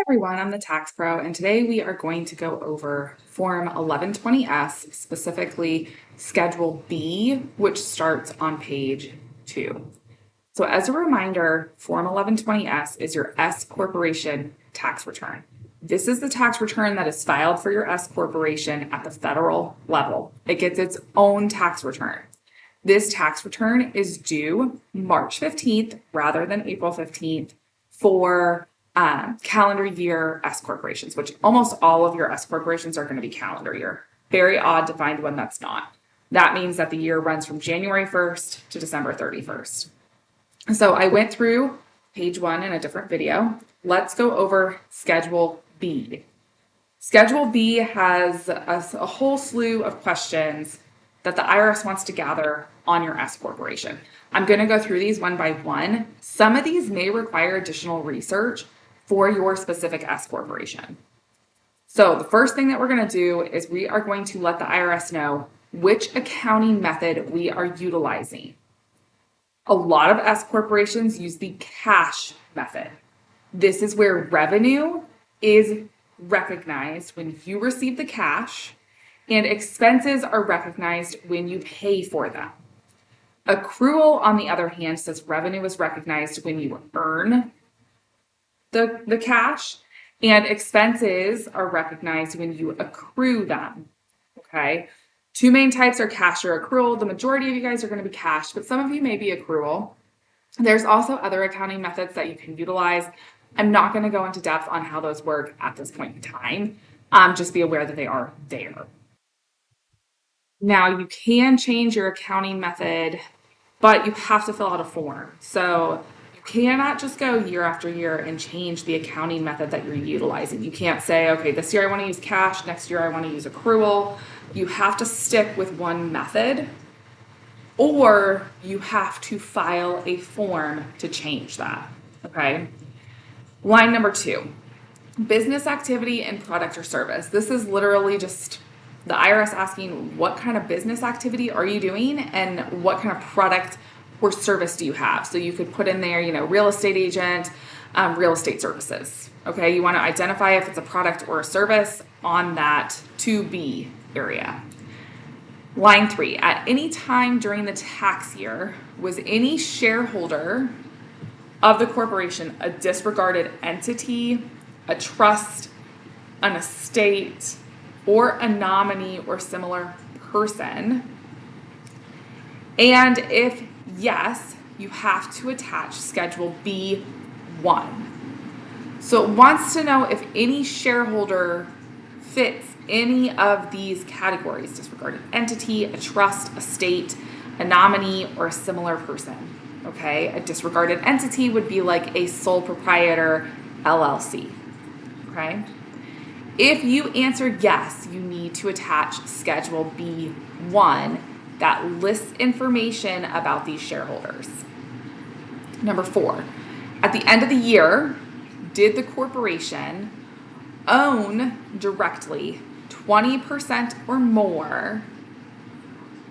Everyone, I'm the Tax Pro, and today we are going to go over Form 1120S, specifically Schedule B, which starts on page 2. So as a reminder, Form 1120S is your S Corporation tax return. This is the tax return that is filed for your S Corporation at the federal level. It gets its own tax return. This tax return is due March 15th rather than April 15th for calendar year S corporations, which almost all of your S corporations are going to be calendar year. Very odd to find one that's not. That means that the year runs from January 1st to December 31st. So I went through page 1 in a different video. Let's go over Schedule B. Schedule B has a whole slew of questions that the IRS wants to gather on your S corporation. I'm going to go through these one by one. Some of these may require additional research for your specific S corporation. So the first thing that we're going to do is we are going to let the IRS know which accounting method we are utilizing. A lot of S corporations use the cash method. This is where revenue is recognized when you receive the cash and expenses are recognized when you pay for them. Accrual, on the other hand, says revenue is recognized when you earn the cash, and expenses are recognized when you accrue them. Okay? Two main types are cash or accrual. The majority of you guys are going to be cash, but some of you may be accrual. There's also other accounting methods that you can utilize. I'm not going to go into depth on how those work at this point in time. Just be aware that they are there. Now, you can change your accounting method, but you have to fill out a form. So you cannot just go year after year and change the accounting method that you're utilizing. You can't say, okay, this year I want to use cash, next year I want to use accrual. You have to stick with one method, or you have to file a form to change that, okay? Line number 2, business activity and product or service. This is literally just the IRS asking what kind of business activity are you doing and what kind of product or service do you have. So you could put in there, real estate agent, real estate services. Okay, you want to identify if it's a product or a service on that 2B area. Line 3, at any time during the tax year, was any shareholder of the corporation a disregarded entity, a trust, an estate, or a nominee or similar person? And if yes, you have to attach Schedule B1. So it wants to know if any shareholder fits any of these categories: disregarded entity, a trust, a state, a nominee, or a similar person. Okay, a disregarded entity would be like a sole proprietor LLC. Okay. If you answer yes, you need to attach Schedule B1 that lists information about these shareholders. Number 4, at the end of the year, did the corporation own directly 20% or more,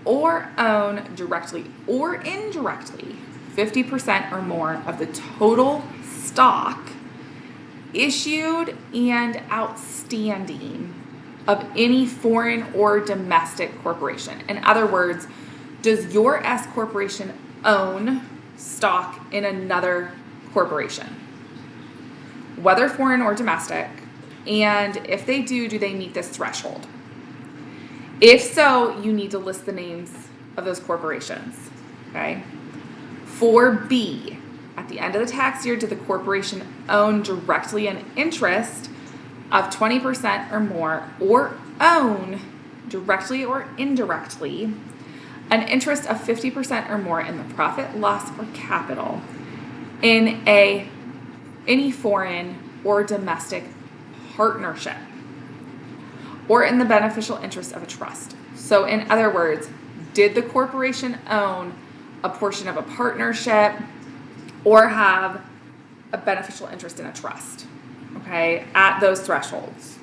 or own directly or indirectly 50% or more of the total stock issued and outstanding of any foreign or domestic corporation? In other words, does your S corporation own stock in another corporation, whether foreign or domestic? And if they do they meet this threshold? If so, you need to list the names of those corporations. Okay. 4B, at the end of the tax year, did the corporation own directly an interest of 20% or more, or own directly or indirectly an interest of 50% or more in the profit, loss, or capital in any foreign or domestic partnership, or in the beneficial interest of a trust? So in other words, did the corporation own a portion of a partnership or have a beneficial interest in a trust? Okay, at those thresholds.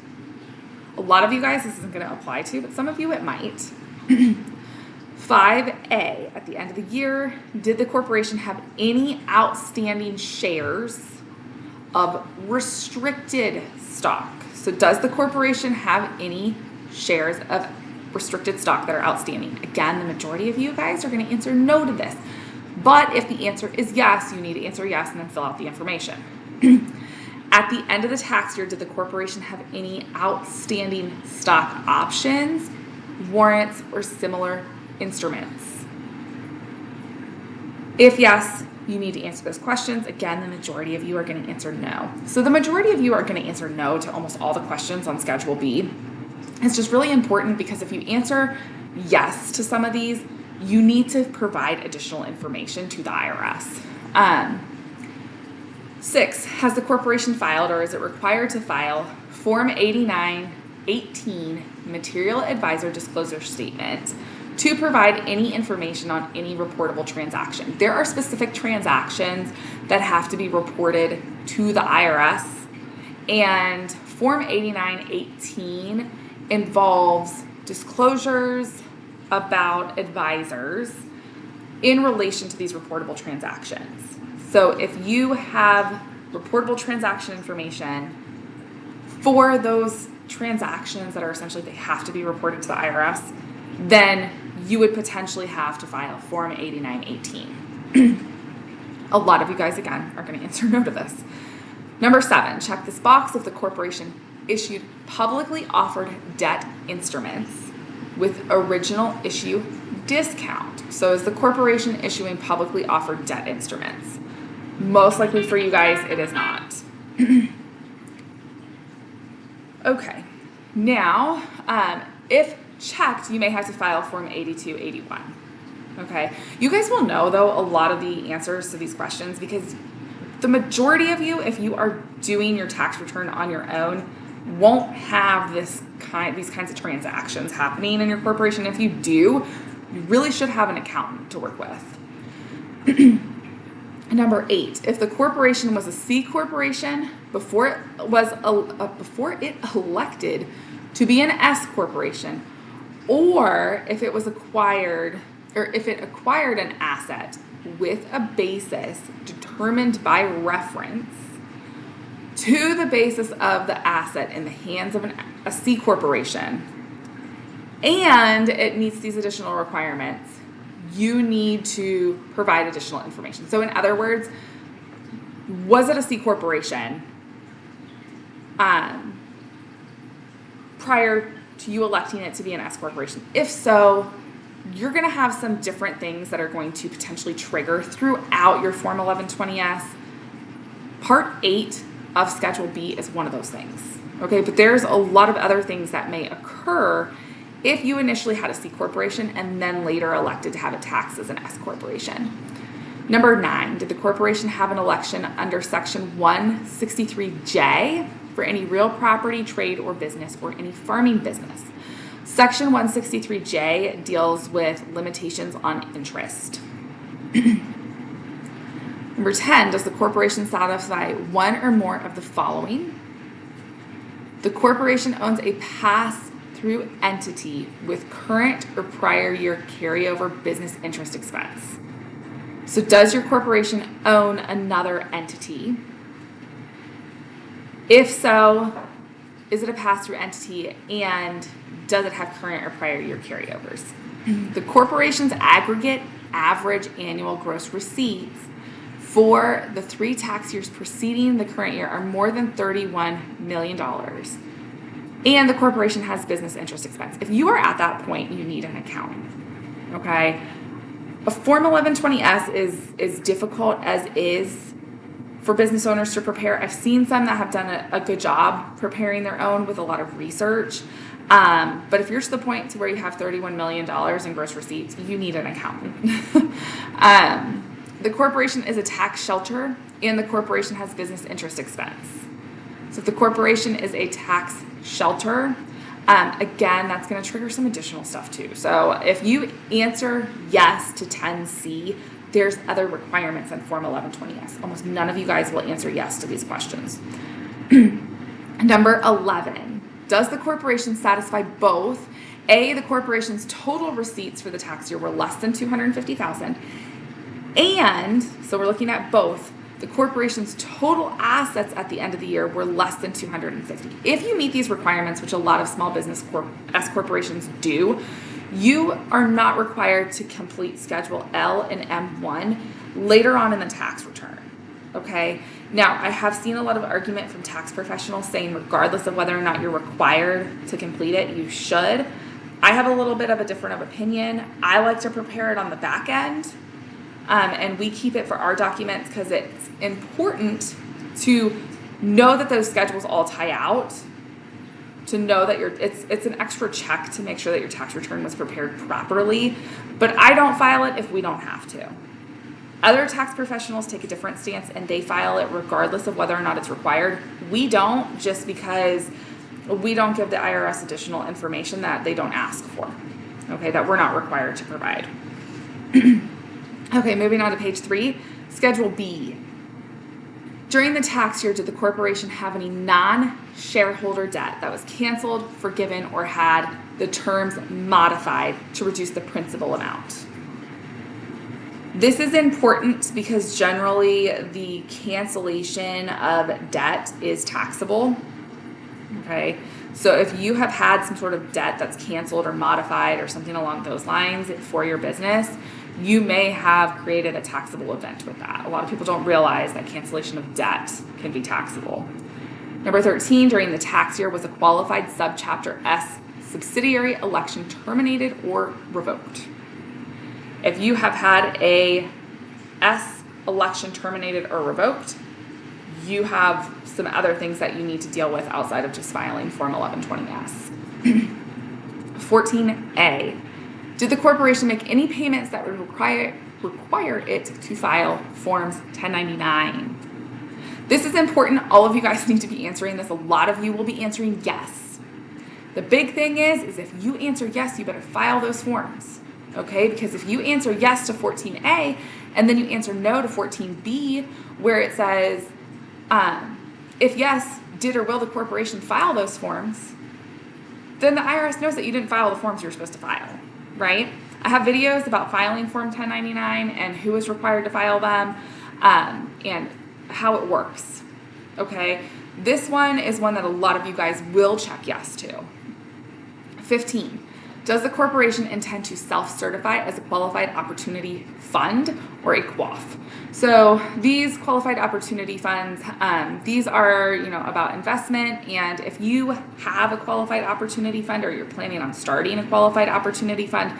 A lot of you guys this isn't going to apply to, but some of you it might. 5A, at the end of the year, did the corporation have any outstanding shares of restricted stock. So does the corporation have any shares of restricted stock that are outstanding? Again, the majority of you guys are going to answer no to this. But if the answer is yes, you need to answer yes and then fill out the information. At the end of the tax year, did the corporation have any outstanding stock options, warrants, or similar instruments? If yes, you need to answer those questions. Again, the majority of you are going to answer no. So the majority of you are going to answer no to almost all the questions on Schedule B. It's just really important because if you answer yes to some of these, you need to provide additional information to the IRS. 6, has the corporation filed or is it required to file Form 8918 Material Advisor Disclosure Statement to provide any information on any reportable transaction? There are specific transactions that have to be reported to the IRS, and Form 8918 involves disclosures about advisors in relation to these reportable transactions. So if you have reportable transaction information for those transactions that are essentially they have to be reported to the IRS, then you would potentially have to file Form 8918. A lot of you guys, again, are going to answer no to this. Number 7, check this box if the corporation issued publicly offered debt instruments with original issue discount. So is the corporation issuing publicly offered debt instruments? Most likely for you guys, it is not. Okay, now, if checked, you may have to file Form 8281. Okay, you guys will know, though, a lot of the answers to these questions because the majority of you, if you are doing your tax return on your own, won't have these kinds of transactions happening in your corporation. If you do, you really should have an accountant to work with. Number 8, if the corporation was a C corporation before it elected to be an S corporation, or if it was acquired, or if it acquired an asset with a basis determined by reference to the basis of the asset in the hands of a C corporation, and it meets these additional requirements, you need to provide additional information. So in other words, was it a C corporation prior to you electing it to be an S corporation? If so, you're going to have some different things that are going to potentially trigger throughout your Form 1120-S. Part 8 of Schedule B is one of those things. Okay, but there's a lot of other things that may occur if you initially had a C corporation and then later elected to have it taxed as an S corporation. Number 9, did the corporation have an election under Section 163J for any real property, trade, or business, or any farming business? Section 163J deals with limitations on interest. Number 10, does the corporation satisfy one or more of the following? The corporation owns a pass-through entity with current or prior year carryover business interest expense. So does your corporation own another entity? If so, is it a pass-through entity, and does it have current or prior year carryovers? The corporation's aggregate average annual gross receipts for the 3 tax years preceding the current year are more than $31 million. And the corporation has business interest expense. If you are at that point, you need an accountant. Okay? A Form 1120-S is difficult as is for business owners to prepare. I've seen some that have done a good job preparing their own with a lot of research. But if you're to the point to where you have $31 million in gross receipts, you need an accountant. The corporation is a tax shelter, and the corporation has business interest expense. So if the corporation is a tax shelter, again, that's going to trigger some additional stuff too. So if you answer yes to 10C, there's other requirements on Form 1120-S. Almost none of you guys will answer yes to these questions. Number 11, does the corporation satisfy both? A, the corporation's total receipts for the tax year were less than $250,000, and so we're looking at both. the corporation's total assets at the end of the year were less than 250. If you meet these requirements, which a lot of small business S corporations do, you are not required to complete Schedule L and M1 later on in the tax return. Okay. Now, I have seen a lot of argument from tax professionals saying regardless of whether or not you're required to complete it, you should. I have a little bit of a different opinion. I like to prepare it on the back end, and we keep it for our documents because it's important to know that those schedules all tie out, to know that it's an extra check to make sure that your tax return was prepared properly. But I don't file it if we don't have to. Other tax professionals take a different stance and they file it regardless of whether or not it's required. We don't, just because we don't give the IRS additional information that they don't ask for, okay, that we're not required to provide. Okay, moving on to page 3, Schedule B. During the tax year, did the corporation have any non-shareholder debt that was canceled, forgiven, or had the terms modified to reduce the principal amount? This is important because generally the cancellation of debt is taxable. Okay, so if you have had some sort of debt that's canceled or modified or something along those lines for your business, you may have created a taxable event with that. A lot of people don't realize that cancellation of debt can be taxable. Number 13, during the tax year, was a qualified subchapter S subsidiary election terminated or revoked? If you have had a S election terminated or revoked, you have some other things that you need to deal with outside of just filing Form 1120S. 14A, did the corporation make any payments that would require it to file Forms 1099? This is important. All of you guys need to be answering this. A lot of you will be answering yes. The big thing is if you answer yes, you better file those forms. Okay, because if you answer yes to 14A and then you answer no to 14B, where it says, if yes, did or will the corporation file those forms, then the IRS knows that you didn't file the forms you're supposed to file, right? I have videos about filing Form 1099 and who is required to file them, and how it works, okay? This one is one that a lot of you guys will check yes to. 15. Does the corporation intend to self-certify as a qualified opportunity fund or a QOF? So these qualified opportunity funds, these are, about investment. And if you have a qualified opportunity fund or you're planning on starting a qualified opportunity fund,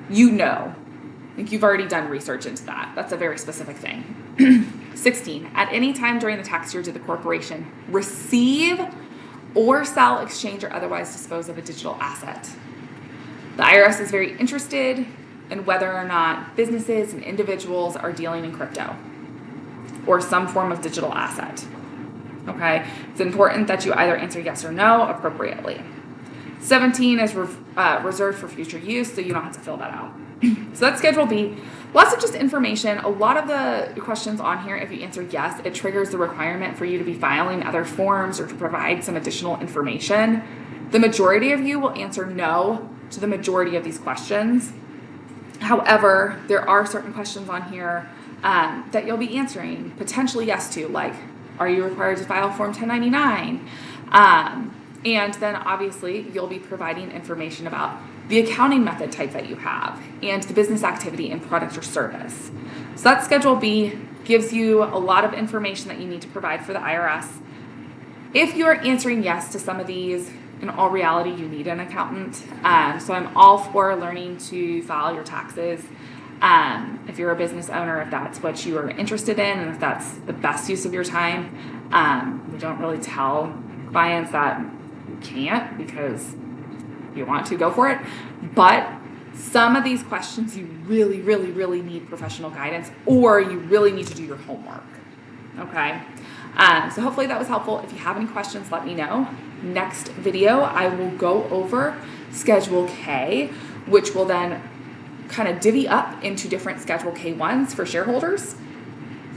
like you've already done research into that. That's a very specific thing. 16, at any time during the tax year, did the corporation receive or sell, exchange, or otherwise dispose of a digital asset? The IRS is very interested in whether or not businesses and individuals are dealing in crypto or some form of digital asset. Okay, it's important that you either answer yes or no appropriately. 17 is reserved for future use, so you don't have to fill that out. So that's Schedule B. Lots of just information. A lot of the questions on here, if you answer yes, it triggers the requirement for you to be filing other forms or to provide some additional information. The majority of you will answer no to the majority of these questions. However, there are certain questions on here that you'll be answering potentially yes to, like, are you required to file Form 1099? And then obviously you'll be providing information about the accounting method type that you have and the business activity and product or service. So that Schedule B gives you a lot of information that you need to provide for the IRS. If you're answering yes to some of these, in all reality, you need an accountant. So I'm all for learning to file your taxes. If you're a business owner, if that's what you are interested in and if that's the best use of your time, we don't really tell clients that you can't because if you want to, go for it. But some of these questions you really, really, really need professional guidance, or you really need to do your homework. Okay? So hopefully that was helpful. If you have any questions, let me know. Next video, I will go over Schedule K, which will then kind of divvy up into different Schedule K1s for shareholders.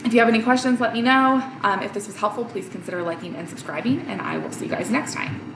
If you have any questions, let me know. If this was helpful, please consider liking and subscribing, and I will see you guys next time.